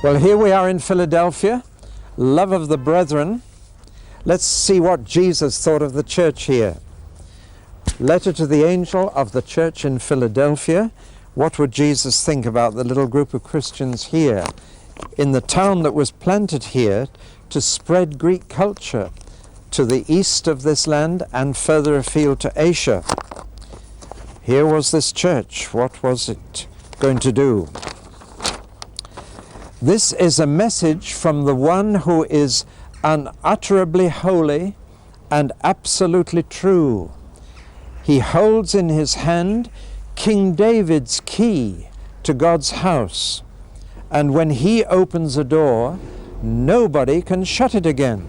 Well, here we are in Philadelphia, love of the brethren. Let's see what Jesus thought of the church here. Letter to the angel of the church in Philadelphia. What would Jesus think about the little group of Christians here in the town that was planted here to spread Greek culture to the east of this land and further afield to Asia? Here was this church. What was it going to do? This is a message from the one who is unutterably holy and absolutely true. He holds in his hand King David's key to God's house. And when he opens a door, nobody can shut it again.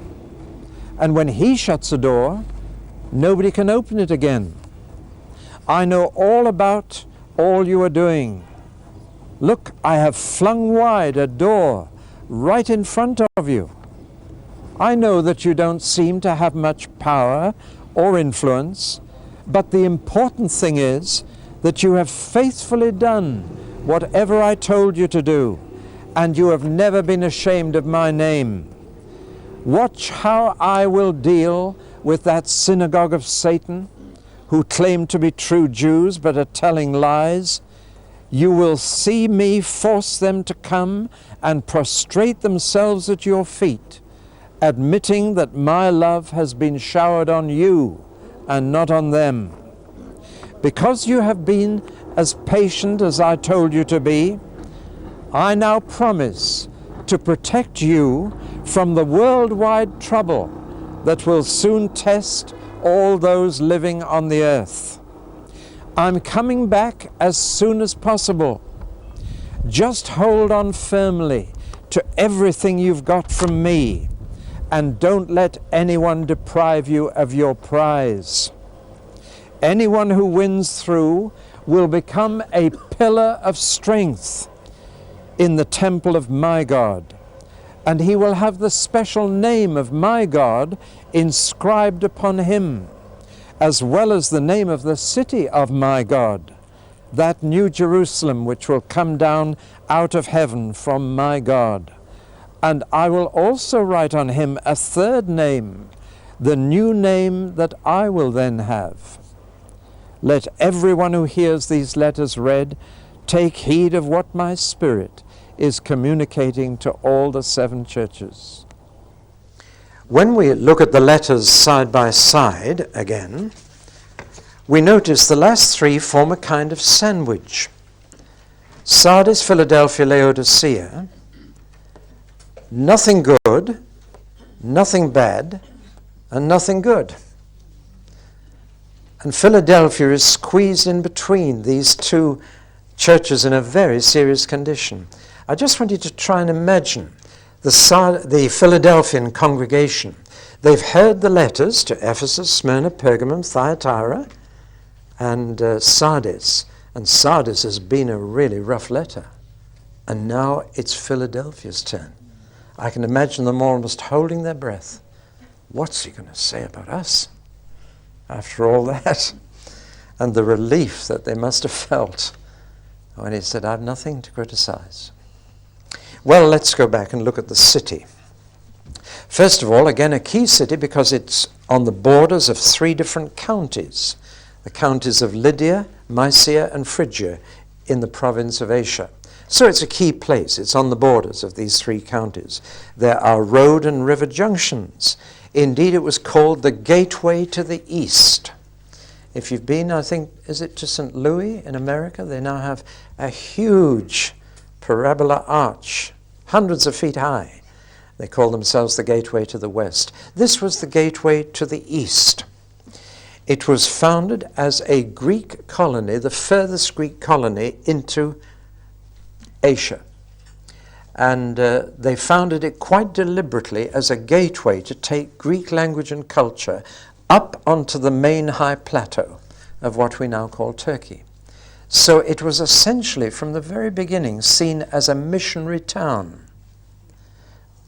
And when he shuts a door, nobody can open it again. I know all about all you are doing. Look, I have flung wide a door right in front of you. I know that you don't seem to have much power or influence, but the important thing is that you have faithfully done whatever I told you to do, and you have never been ashamed of my name. Watch how I will deal with that synagogue of Satan, who claim to be true Jews but are telling lies. You will see me force them to come and prostrate themselves at your feet, admitting that my love has been showered on you and not on them. Because you have been as patient as I told you to be, I now promise to protect you from the worldwide trouble that will soon test all those living on the earth. I'm coming back as soon as possible. Just hold on firmly to everything you've got from me, and don't let anyone deprive you of your prize. Anyone who wins through will become a pillar of strength in the temple of my God, and he will have the special name of my God inscribed upon him, as well as the name of the city of my God, that New Jerusalem which will come down out of heaven from my God. And I will also write on him a third name, the new name that I will then have. Let everyone who hears these letters read take heed of what my Spirit is communicating to all the 7 churches. When we look at the letters side by side again, we notice the last 3 form a kind of sandwich. Sardis, Philadelphia, Laodicea. Nothing good, nothing bad, and nothing good. And Philadelphia is squeezed in between these 2 churches in a very serious condition. I just want you to try and imagine the Philadelphian congregation. They've heard the letters to Ephesus, Smyrna, Pergamum, Thyatira, and Sardis. And Sardis has been a really rough letter. And now it's Philadelphia's turn. I can imagine them almost holding their breath. What's he going to say about us after all that? And the relief that they must have felt when he said, I have nothing to criticize. Well, let's go back and look at the city. First of all, again, a key city because it's on the borders of 3 different counties. The counties of Lydia, Mysia, and Phrygia in the province of Asia. So it's a key place. It's on the borders of these 3 counties. There are road and river junctions. Indeed, it was called the gateway to the east. If you've been, I think, is it to St. Louis in America? They now have a huge parabola arch, hundreds of feet high. They call themselves the gateway to the west. This was the gateway to the east. It was founded as a Greek colony, the furthest Greek colony into Asia. And they founded it quite deliberately as a gateway to take Greek language and culture up onto the main high plateau of what we now call Turkey. So it was essentially from the very beginning seen as a missionary town,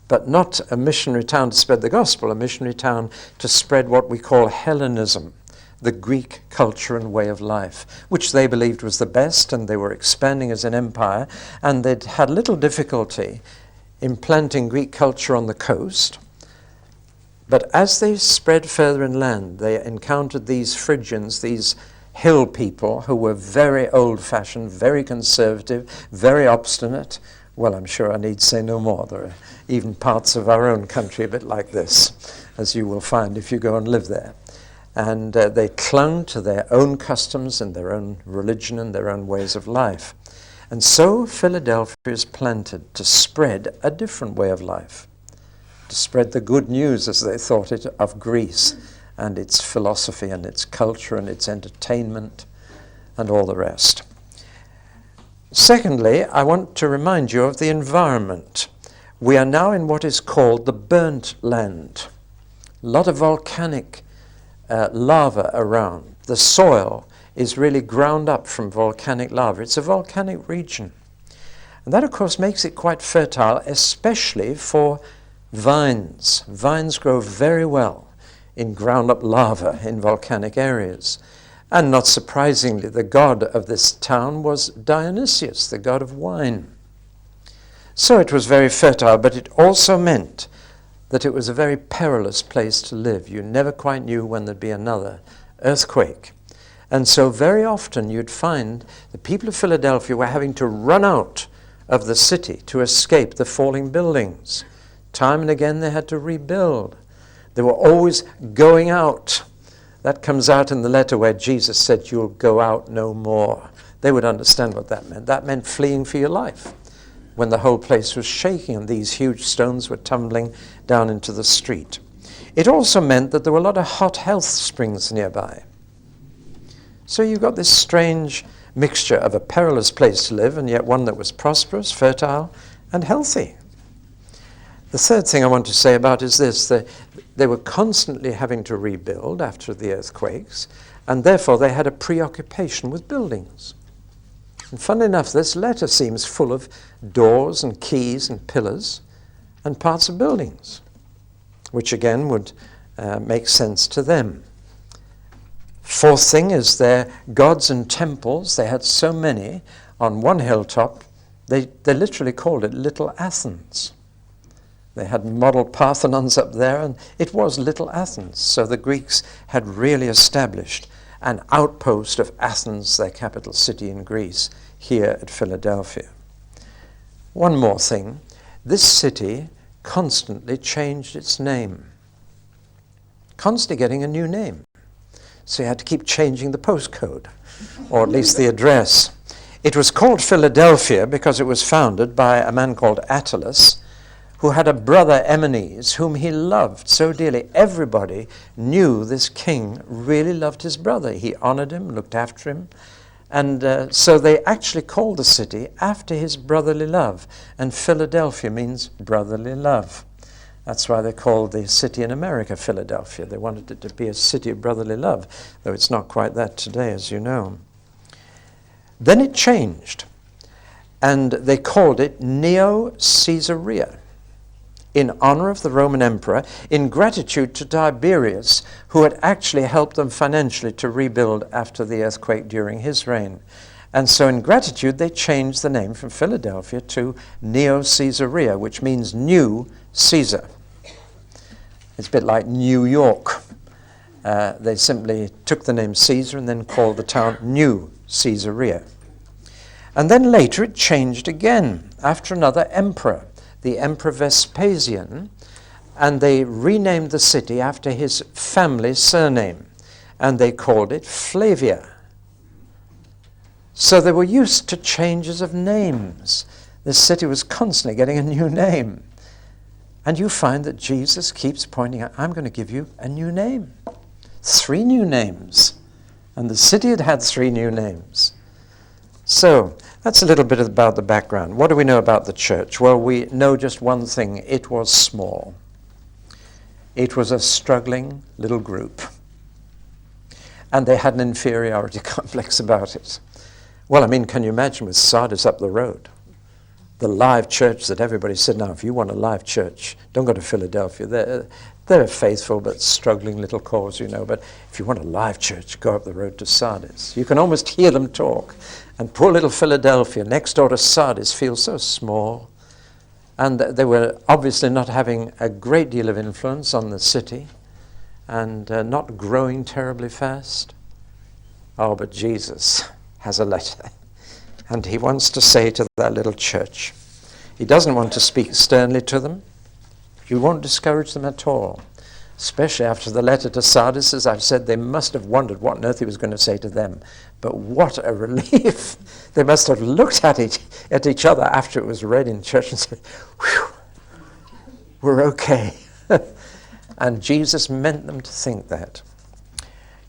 but not a missionary town to spread the gospel, a missionary town to spread what we call Hellenism, the Greek culture and way of life, which they believed was the best, and they were expanding as an empire, and they'd had little difficulty implanting Greek culture on the coast. But as they spread further inland, they encountered these Phrygians, these hill people who were very old-fashioned, very conservative, very obstinate. Well, I'm sure I need say no more. There are even parts of our own country a bit like this, as you will find if you go and live there. And they clung to their own customs and their own religion and their own ways of life. And so Philadelphia is planted to spread a different way of life, to spread the good news, as they thought it, of Greece and its philosophy and its culture and its entertainment and all the rest. Secondly, I want to remind you of the environment. We are now in what is called the burnt land. A lot of volcanic lava around. The soil is really ground up from volcanic lava. It's a volcanic region. And that, of course, makes it quite fertile, especially for vines. Vines grow very well in ground-up lava in volcanic areas. And not surprisingly, the god of this town was Dionysius, the god of wine. So it was very fertile, but it also meant that it was a very perilous place to live. You never quite knew when there'd be another earthquake. And so very often you'd find the people of Philadelphia were having to run out of the city to escape the falling buildings. Time and again they had to rebuild. They were always going out. That comes out in the letter where Jesus said, "You'll go out no more." They would understand what that meant. That meant fleeing for your life when the whole place was shaking and these huge stones were tumbling down into the street. It also meant that there were a lot of hot health springs nearby. So you got this strange mixture of a perilous place to live and yet one that was prosperous, fertile, and healthy. The third thing I want to say about is this, that they were constantly having to rebuild after the earthquakes, and therefore they had a preoccupation with buildings. And funnily enough, this letter seems full of doors and keys and pillars and parts of buildings, which again would make sense to them. Fourth thing is their gods and temples. They had so many on one hilltop, they literally called it Little Athens. They had model Parthenons up there, and it was Little Athens. So the Greeks had really established an outpost of Athens, their capital city in Greece, here at Philadelphia. One more thing, this city constantly changed its name, constantly getting a new name. So you had to keep changing the postcode, or at least the address. It was called Philadelphia because it was founded by a man called Attalus, who had a brother Emenes, whom he loved so dearly. Everybody knew this king really loved his brother. He honored him, looked after him. And so they actually called the city after his brotherly love. And Philadelphia means brotherly love. That's why they called the city in America Philadelphia. They wanted it to be a city of brotherly love, though it's not quite that today, as you know. Then it changed, and they called it Neo-Caesarea, in honor of the Roman emperor, in gratitude to Tiberius, who had actually helped them financially to rebuild after the earthquake during his reign. And so in gratitude, they changed the name from Philadelphia to Neo-Caesarea, which means New Caesar. It's a bit like New York. They simply took the name Caesar and then called the town New Caesarea. And then later it changed again after another emperor, the Emperor Vespasian, and they renamed the city after his family surname, and they called it Flavia. So they were used to changes of names. This city was constantly getting a new name. And you find that Jesus keeps pointing out, I'm going to give you a new name. 3 new names. And the city had had 3 new names. So that's a little bit about the background. What do we know about the church? Well, we know just one thing. It was small. It was a struggling little group. And they had an inferiority complex about it. Well, I mean, can you imagine with Sardis up the road? The live church that everybody said, now, if you want a live church, don't go to Philadelphia. They're a faithful but struggling little cause, you know. But if you want a live church, go up the road to Sardis. You can almost hear them talk. And poor little Philadelphia, next door to Sardis, feels so small. And they were obviously not having a great deal of influence on the city and not growing terribly fast. Oh, but Jesus has a letter, and he wants to say to that little church, he doesn't want to speak sternly to them. He won't discourage them at all, especially after the letter to Sardis. As I've said, they must have wondered what on earth he was going to say to them. But what a relief. They must have looked at each other after it was read in church and said, "Whew, we're okay." And Jesus meant them to think that.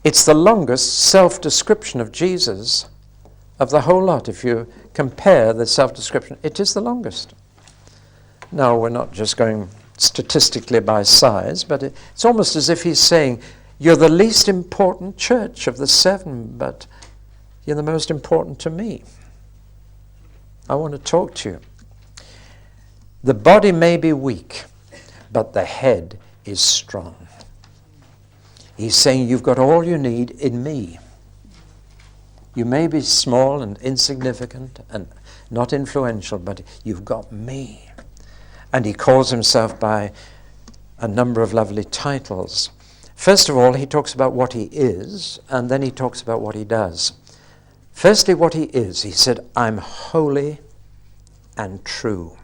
It's the longest self-description of Jesus of the whole lot. If you compare the self-description, it is the longest. Now, we're not just going statistically by size, but it's almost as if he's saying, you're the least important church of the seven, but you're the most important to me. I want to talk to you. The body may be weak, but the head is strong. He's saying you've got all you need in me. You may be small and insignificant and not influential, but you've got me. And he calls himself by a number of lovely titles. First of all, he talks about what he is, and then he talks about what he does. Firstly, what he is. He said, I'm holy and true.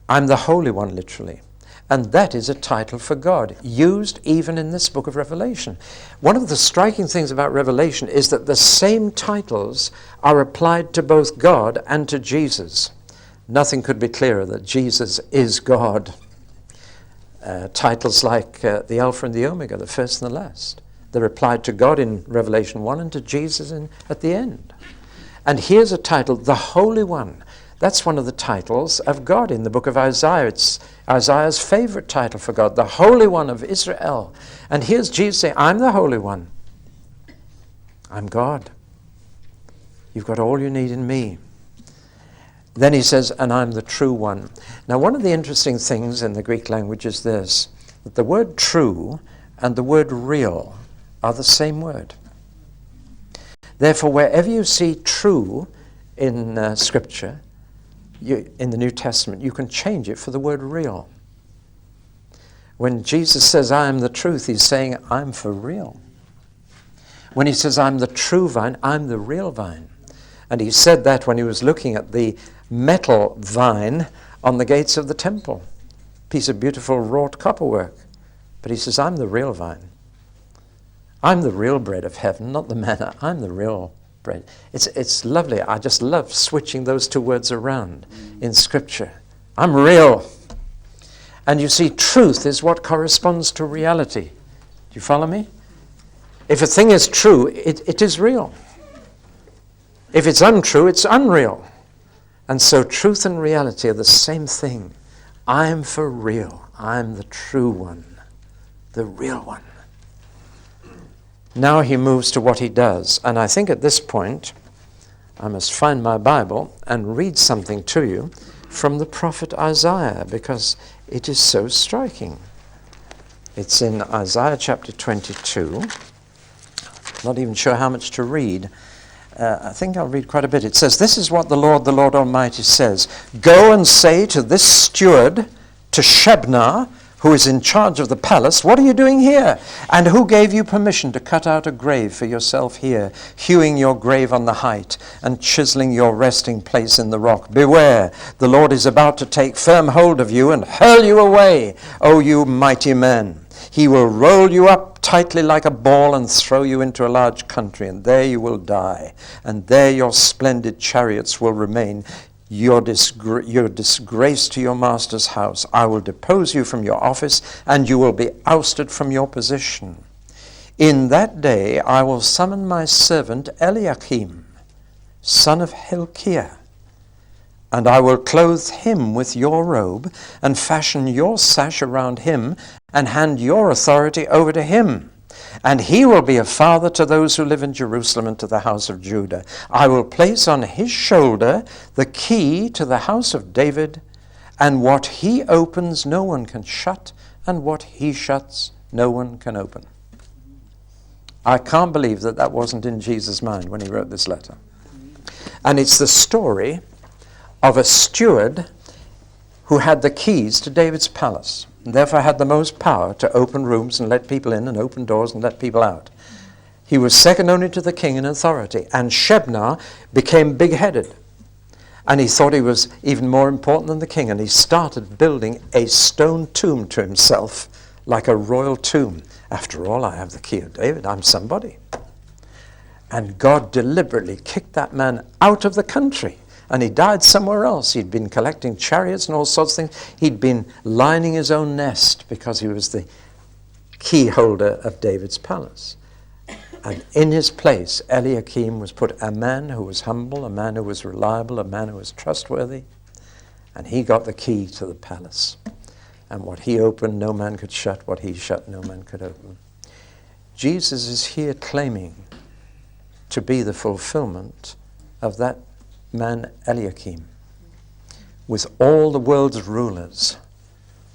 I'm the Holy One, literally. And that is a title for God, used even in this book of Revelation. One of the striking things about Revelation is that the same titles are applied to both God and to Jesus. Nothing could be clearer that Jesus is God. Titles like the Alpha and the Omega, the first and the last, they're applied to God in Revelation 1 and to Jesus at the end. And here's a title, the Holy One. That's one of the titles of God in the book of Isaiah. It's Isaiah's favorite title for God, the Holy One of Israel. And here's Jesus saying, I'm the Holy One. I'm God. You've got all you need in me. Then he says, and I'm the true one. Now, one of the interesting things in the Greek language is this, that the word true and the word real are the same word. Therefore, wherever you see true in Scripture, in the New Testament, you can change it for the word real. When Jesus says, I am the truth, he's saying, I'm for real. When he says, I'm the true vine, I'm the real vine. And he said that when he was looking at the metal vine on the gates of the temple. Piece of beautiful wrought copperwork. But he says, I'm the real vine. I'm the real bread of heaven, not the manna. I'm the real bread. It's lovely. I just love switching those two words around in Scripture. I'm real. And you see, truth is what corresponds to reality. Do you follow me? If a thing is true, it is real. If it's untrue, it's unreal. And so truth and reality are the same thing. I'm for real. I'm the true one, the real one. Now he moves to what he does. And I think at this point, I must find my Bible and read something to you from the prophet Isaiah, because it is so striking. It's in Isaiah chapter 22. Not even sure how much to read. I think I'll read quite a bit. It says, this is what the Lord Almighty says. Go and say to this steward, to Shebna, who is in charge of the palace, what are you doing here? And who gave you permission to cut out a grave for yourself here, hewing your grave on the height and chiseling your resting place in the rock? Beware, the Lord is about to take firm hold of you and hurl you away, O you mighty men. He will roll you up tightly like a ball and throw you into a large country, and there you will die, and there your splendid chariots will remain. Your disgrace to your master's house. I will depose you from your office, and you will be ousted from your position. In that day I will summon my servant Eliakim, son of Hilkiah, and I will clothe him with your robe, and fashion your sash around him, and hand your authority over to him. And he will be a father to those who live in Jerusalem and to the house of Judah. I will place on his shoulder the key to the house of David, and what he opens no one can shut, and what he shuts no one can open. I can't believe that wasn't in Jesus' mind when he wrote this letter. And it's the story of a steward who had the keys to David's palace, and therefore had the most power to open rooms and let people in and open doors and let people out. He was second only to the king in authority, and Shebna became big-headed. And he thought he was even more important than the king, and he started building a stone tomb to himself, like a royal tomb. After all, I have the key of David. I'm somebody. And God deliberately kicked that man out of the country, and he died somewhere else. He'd been collecting chariots and all sorts of things. He'd been lining his own nest because he was the key holder of David's palace. And in his place, Eliakim was put, a man who was humble, a man who was reliable, a man who was trustworthy, and he got the key to the palace. And what he opened, no man could shut. What he shut, no man could open. Jesus is here claiming to be the fulfillment of that man Eliakim, with all the world's rulers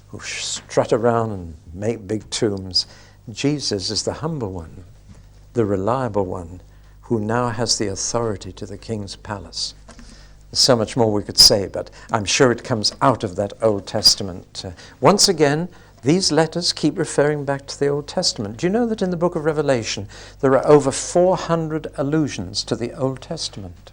who strut around and make big tombs. Jesus is the humble one, the reliable one, who now has the authority to the king's palace. There's so much more we could say, but I'm sure it comes out of that Old Testament. Once again, these letters keep referring back to the Old Testament. Do you know that in the book of Revelation, there are over 400 allusions to the Old Testament?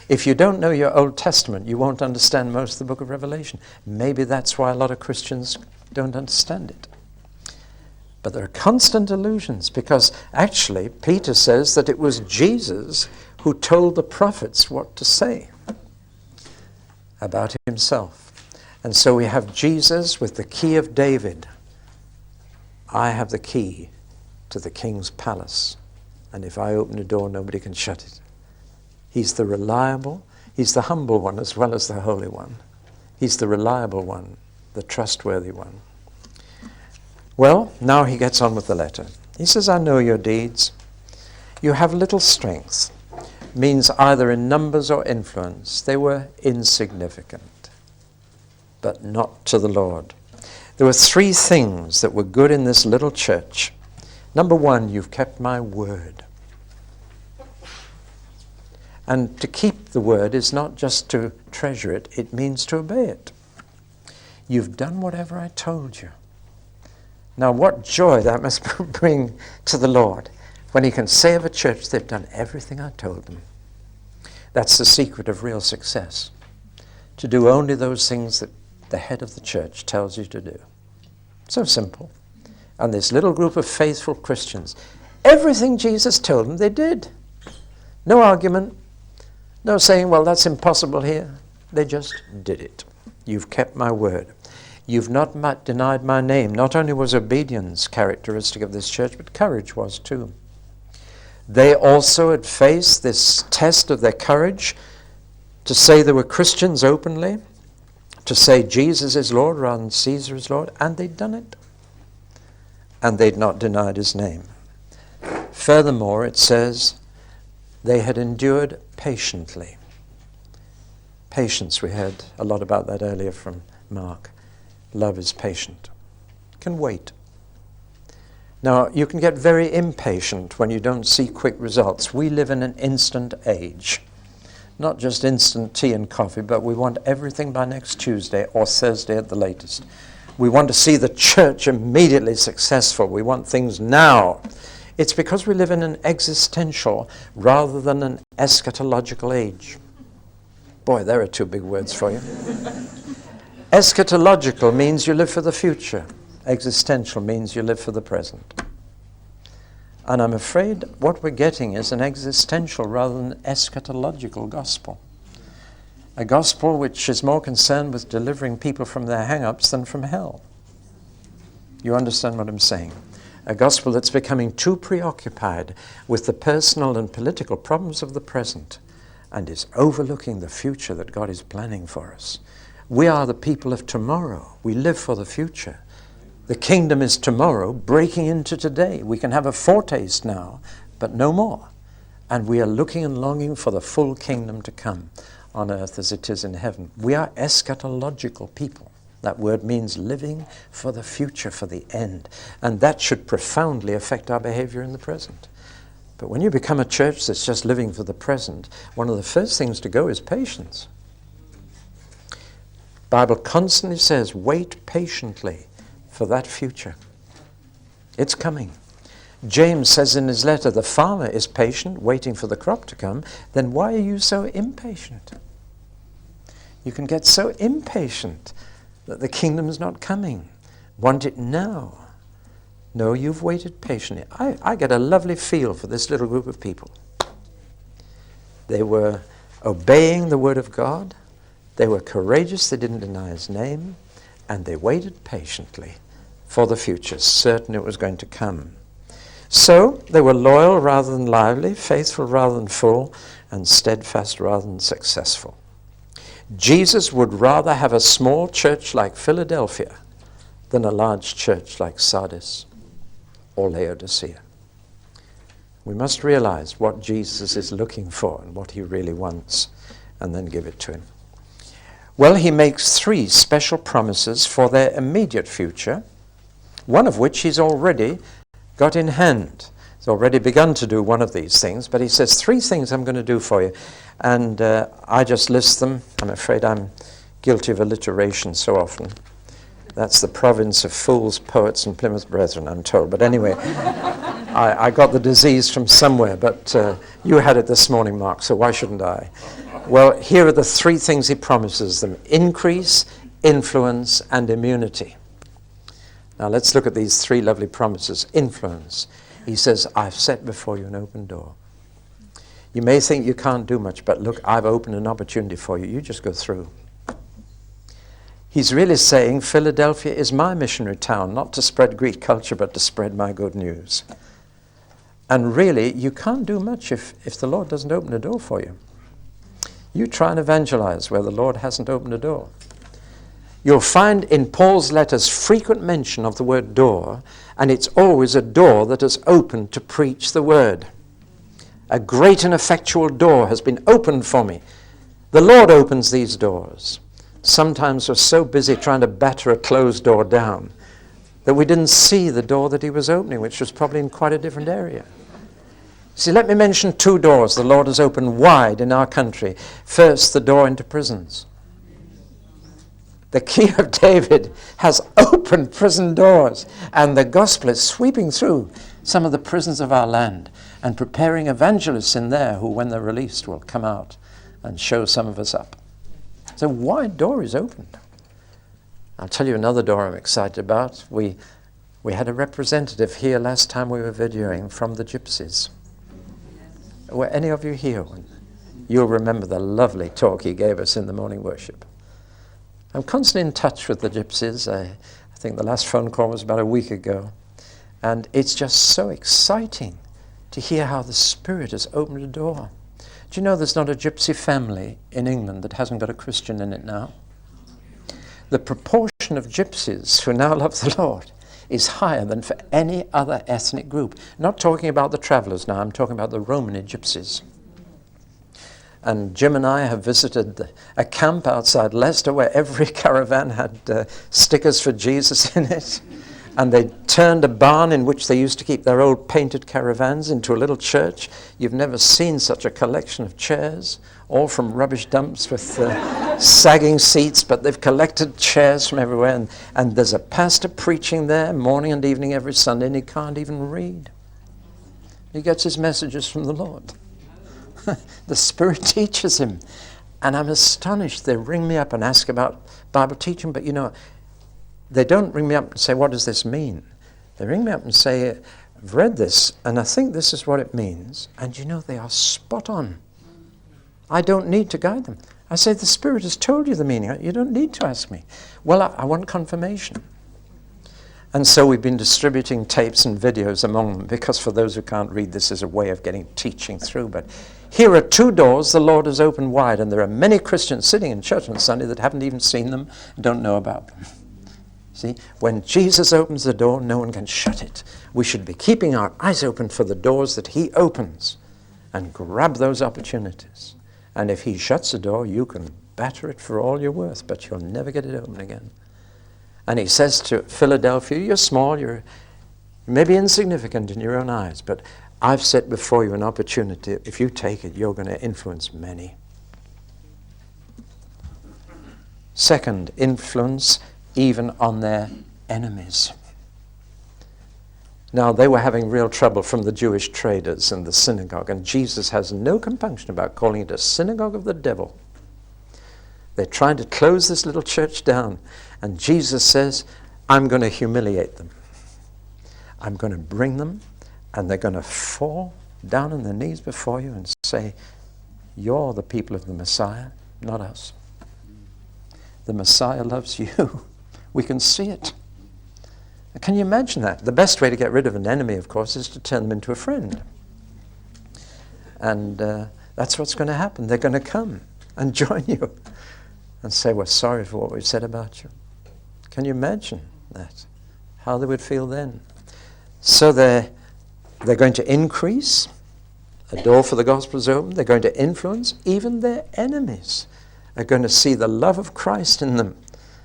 If you don't know your Old Testament, you won't understand most of the book of Revelation. Maybe that's why a lot of Christians don't understand it. But there are constant allusions, because actually Peter says that it was Jesus who told the prophets what to say about himself. And so we have Jesus with the key of David. I have the key to the king's palace, and if I open a door, nobody can shut it. He's the reliable, he's the humble one as well as the holy one. He's the reliable one, the trustworthy one. Well, now he gets on with the letter. He says, I know your deeds. You have little strength. Means either in numbers or influence. They were insignificant, but not to the Lord. There were three things that were good in this little church. Number one, you've kept my word. And to keep the word is not just to treasure it, it means to obey it. You've done whatever I told you. Now, what joy that must bring to the Lord when he can say of a church, they've done everything I told them. That's the secret of real success, to do only those things that the head of the church tells you to do. So simple. And this little group of faithful Christians, everything Jesus told them, they did. No argument, no saying, well, that's impossible here. They just did it. You've kept my word. You've not denied my name. Not only was obedience characteristic of this church, but courage was too. They also had faced this test of their courage to say they were Christians openly, to say Jesus is Lord rather than Caesar is Lord, and they'd done it. And they'd not denied his name. Furthermore, it says they had endured patiently. Patience, we heard a lot about that earlier from Mark. Love is patient, can wait. Now, you can get very impatient when you don't see quick results. We live in an instant age. Not just instant tea and coffee, but we want everything by next Tuesday or Thursday at the latest. We want to see the church immediately successful. We want things now. It's because we live in an existential rather than an eschatological age. Boy, there are two big words for you. Eschatological means you live for the future. Existential means you live for the present. And I'm afraid what we're getting is an existential rather than eschatological gospel. A gospel which is more concerned with delivering people from their hang-ups than from hell. You understand what I'm saying? A gospel that's becoming too preoccupied with the personal and political problems of the present and is overlooking the future that God is planning for us. We are the people of tomorrow. We live for the future. The kingdom is tomorrow, breaking into today. We can have a foretaste now, but no more. And we are looking and longing for the full kingdom to come on earth as it is in heaven. We are eschatological people. That word means living for the future, for the end. And that should profoundly affect our behavior in the present. But when you become a church that's just living for the present, one of the first things to go is patience. Bible constantly says, wait patiently for that future. It's coming. James says in his letter, the farmer is patient, waiting for the crop to come. Then why are you so impatient? You can get so impatient that the kingdom is not coming. Want it now. No, you've waited patiently. I get a lovely feel for this little group of people. They were obeying the word of God. They were courageous. They didn't deny his name. And they waited patiently for the future, certain it was going to come. So they were loyal rather than lively, faithful rather than full, and steadfast rather than successful. Jesus would rather have a small church like Philadelphia than a large church like Sardis or Laodicea. We must realize what Jesus is looking for and what he really wants, and then give it to him. Well, he makes 3 special promises for their immediate future, one of which he's already got in hand. He's already begun to do one of these things, but he says 3 things I'm going to do for you. And I just list them. I'm afraid I'm guilty of alliteration so often. That's the province of fools, poets, and Plymouth Brethren, I'm told. But anyway, I got the disease from somewhere, but you had it this morning, Mark, so why shouldn't I? Well, here are the 3 things he promises them: increase, influence, and immunity. Now let's look at these 3 lovely promises. Influence. He says, I've set before you an open door. You may think you can't do much, but look, I've opened an opportunity for you. You just go through. He's really saying Philadelphia is my missionary town, not to spread Greek culture, but to spread my good news. And really, you can't do much if the Lord doesn't open a door for you. You try and evangelize where the Lord hasn't opened a door. You'll find in Paul's letters frequent mention of the word door, and it's always a door that is opened to preach the word. A great and effectual door has been opened for me. The Lord opens these doors. Sometimes we're so busy trying to batter a closed door down that we didn't see the door that he was opening, which was probably in quite a different area. See, let me mention 2 doors the Lord has opened wide in our country. First, the door into prisons. The key of David has opened prison doors, and the gospel is sweeping through some of the prisons of our land and preparing evangelists in there who, when they're released, will come out and show some of us up. So a wide door is opened. I'll tell you another door I'm excited about. We had a representative here last time we were videoing from the Gypsies. Were any of you here? You'll remember the lovely talk he gave us in the morning worship. I'm constantly in touch with the Gypsies. I think the last phone call was about a week ago. And it's just so exciting to hear how the Spirit has opened a door. Do you know there's not a Gypsy family in England that hasn't got a Christian in it now? The proportion of Gypsies who now love the Lord is higher than for any other ethnic group. Not talking about the travelers now, I'm talking about the Romany Gypsies. And Jim and I have visited a camp outside Leicester where every caravan had stickers for Jesus in it. And they turned a barn in which they used to keep their old painted caravans into a little church. You've never seen such a collection of chairs, all from rubbish dumps with sagging seats, but they've collected chairs from everywhere. And there's a pastor preaching there morning and evening every Sunday, and he can't even read. He gets his messages from the Lord. The Spirit teaches him. And I'm astonished. They ring me up and ask about Bible teaching, but you know, they don't ring me up and say, what does this mean? They ring me up and say, I've read this, and I think this is what it means. And you know, they are spot on. I don't need to guide them. I say, the Spirit has told you the meaning. You don't need to ask me. Well, I want confirmation. And so we've been distributing tapes and videos among them, because for those who can't read, this is a way of getting teaching through. But here are 2 doors the Lord has opened wide, and there are many Christians sitting in church on Sunday that haven't even seen them and don't know about them. See, when Jesus opens the door, no one can shut it. We should be keeping our eyes open for the doors that he opens and grab those opportunities. And if he shuts the door, you can batter it for all you're worth, but you'll never get it open again. And he says to Philadelphia, you're small, you may be insignificant in your own eyes, but I've set before you an opportunity. If you take it, you're going to influence many. Second, influence even on their enemies. Now, they were having real trouble from the Jewish traders in the synagogue, and Jesus has no compunction about calling it a synagogue of the devil. They're trying to close this little church down, and Jesus says, I'm going to humiliate them. I'm going to bring them, and they're going to fall down on their knees before you and say, you're the people of the Messiah, not us. The Messiah loves you. We can see it. Can you imagine that? The best way to get rid of an enemy, of course, is to turn them into a friend. And that's what's going to happen. They're going to come and join you and say, we're sorry for what we've said about you. Can you imagine that? How they would feel then? So they're going to increase. A door for the gospel is open. They're going to influence. Even their enemies are going to see the love of Christ in them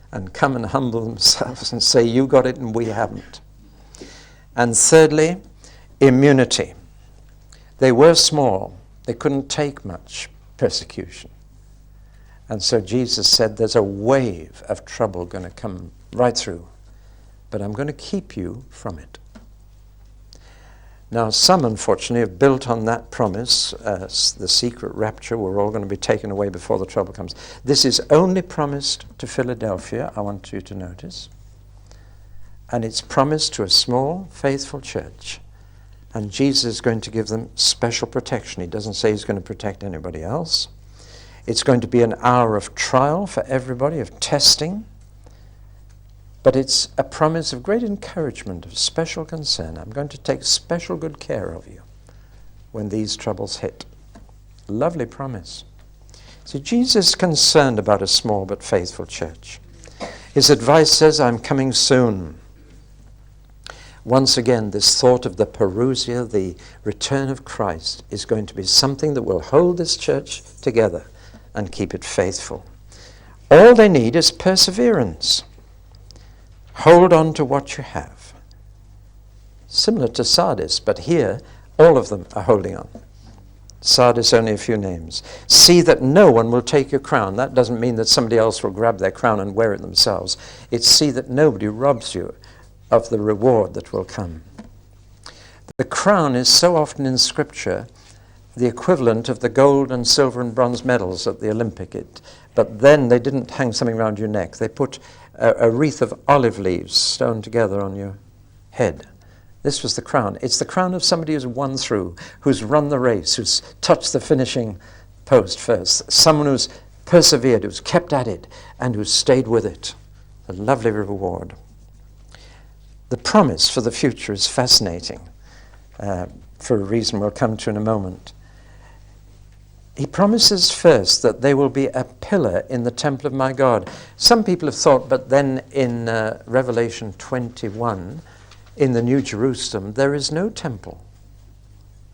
and come and humble themselves and say, you got it and we haven't. And thirdly, immunity. They were small. They couldn't take much persecution. And so Jesus said, there's a wave of trouble going to come right through, but I'm going to keep you from it. Now, some, unfortunately, have built on that promise, the secret rapture, we're all going to be taken away before the trouble comes. This is only promised to Philadelphia, I want you to notice. And it's promised to a small, faithful church. And Jesus is going to give them special protection. He doesn't say he's going to protect anybody else. It's going to be an hour of trial for everybody, of testing. But it's a promise of great encouragement, of special concern. I'm going to take special good care of you when these troubles hit. Lovely promise. See, Jesus is concerned about a small but faithful church. His advice says, I'm coming soon. Once again, this thought of the parousia, the return of Christ, is going to be something that will hold this church together and keep it faithful. All they need is perseverance. Hold on to what you have. Similar to Sardis, but here all of them are holding on. Sardis, only a few names. See that no one will take your crown. That doesn't mean that somebody else will grab their crown and wear it themselves. It's see that nobody robs you of the reward that will come. The crown is so often in Scripture the equivalent of the gold and silver and bronze medals at the Olympic. But then they didn't hang something around your neck. They put a wreath of olive leaves sewn together on your head. This was the crown. It's the crown of somebody who's won through, who's run the race, who's touched the finishing post first. Someone who's persevered, who's kept at it, and who's stayed with it. A lovely reward. The promise for the future is fascinating, for a reason we'll come to in a moment. He promises first that they will be a pillar in the temple of my God. Some people have thought, but then in Revelation 21, in the New Jerusalem, there is no temple.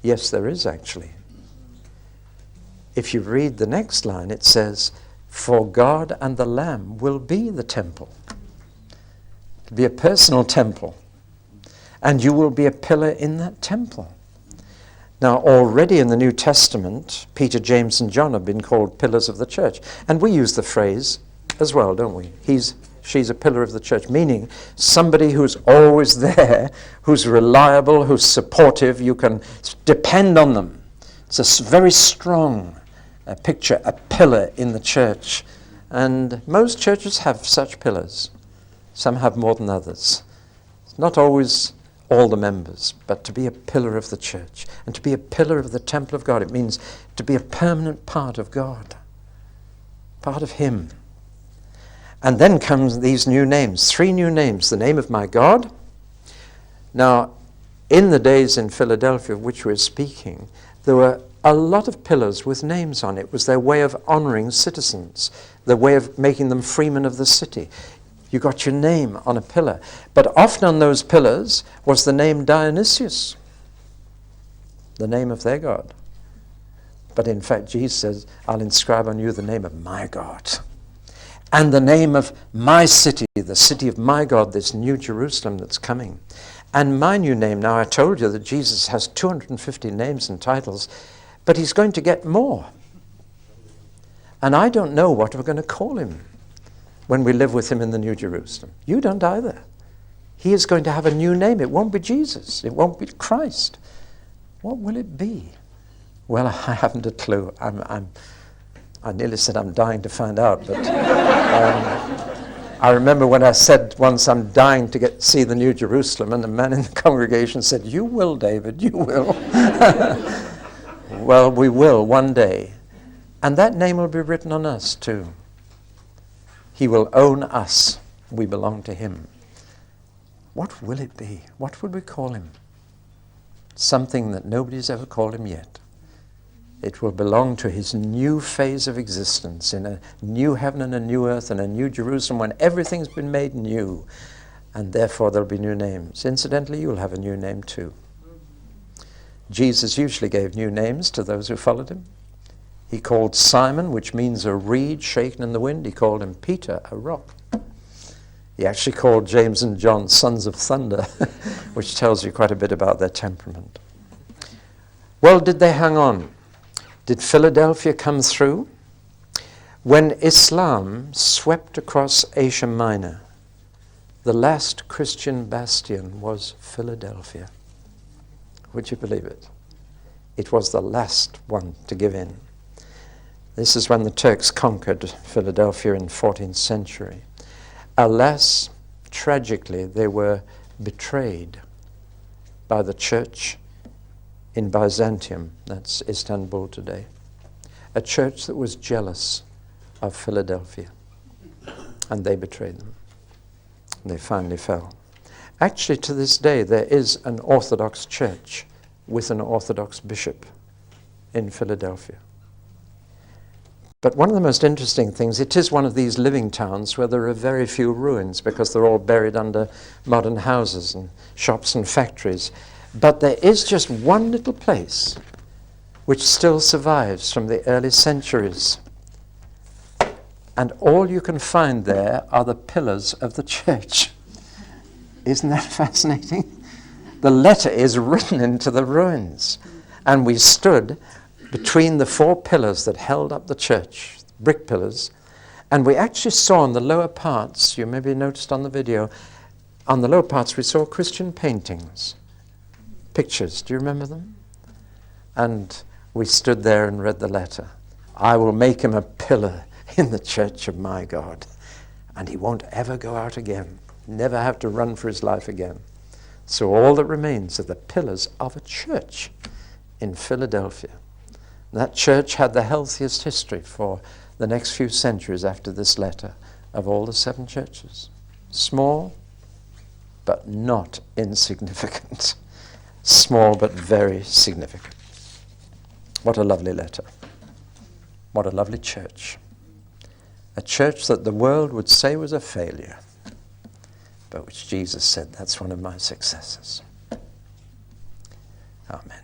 Yes, there is actually. If you read the next line, it says, for God and the Lamb will be the temple. It'll be a personal temple. And you will be a pillar in that temple. Now, already in the New Testament, Peter, James, and John have been called pillars of the church. And we use the phrase as well, don't we? She's a pillar of the church, meaning somebody who's always there, who's reliable, who's supportive. You can depend on them. It's a very strong picture, a pillar in the church. And most churches have such pillars. Some have more than others. It's not always all the members, but to be a pillar of the church and to be a pillar of the temple of God. It means to be a permanent part of God, part of Him. And then comes these new names, 3 new names, the name of my God. Now, in the days in Philadelphia of which we're speaking, there were a lot of pillars with names on it. It was their way of honoring citizens, their way of making them freemen of the city. You got your name on a pillar. But often on those pillars was the name Dionysius, the name of their god. But in fact, Jesus says, I'll inscribe on you the name of my God. And the name of my city, the city of my God, this new Jerusalem that's coming. And my new name, now I told you that Jesus has 250 names and titles, but he's going to get more. And I don't know what we're going to call him. when we live with him in the New Jerusalem. You don't either. He is going to have a new name. It won't be Jesus. It won't be Christ. What will it be? Well, I haven't a clue. I nearly said I'm dying to find out, but I remember when I said once I'm dying to see the New Jerusalem, and the man in the congregation said, "You will, David, you will." Well, we will one day. And that name will be written on us too. He will own us. We belong to him. What will it be? What will we call him? Something that nobody's ever called him yet. It will belong to his new phase of existence in a new heaven and a new earth and a new Jerusalem when everything's been made new. And therefore there'll be new names. Incidentally, you'll have a new name too. Jesus usually gave new names to those who followed him. He called Simon, which means a reed shaken in the wind. He called him Peter, a rock. He actually called James and John sons of thunder, which tells you quite a bit about their temperament. Well, did they hang on? Did Philadelphia come through? When Islam swept across Asia Minor, the last Christian bastion was Philadelphia. Would you believe it? It was the last one to give in. This is when the Turks conquered Philadelphia in the 14th century. Alas, tragically, they were betrayed by the church in Byzantium, that's Istanbul today. A church that was jealous of Philadelphia. And they betrayed them. They finally fell. Actually, to this day, there is an Orthodox church with an Orthodox bishop in Philadelphia. But one of the most interesting things, it is one of these living towns where there are very few ruins because they're all buried under modern houses and shops and factories. But there is just one little place which still survives from the early centuries. And all you can find there are the pillars of the church. Isn't that fascinating? The letter is written into the ruins. And we stood between the four pillars that held up the church, brick pillars, and we actually saw on the lower parts, you maybe noticed on the video, on the lower parts we saw Christian paintings, pictures. Do you remember them? And we stood there and read the letter. I will make him a pillar in the church of my God, and he won't ever go out again, never have to run for his life again. So all that remains are the pillars of a church in Philadelphia. That church had the healthiest history for the next few centuries after this letter of all the 7 churches. Small, but not insignificant. Small, but very significant. What a lovely letter. What a lovely church. A church that the world would say was a failure, but which Jesus said, that's one of my successes. Amen.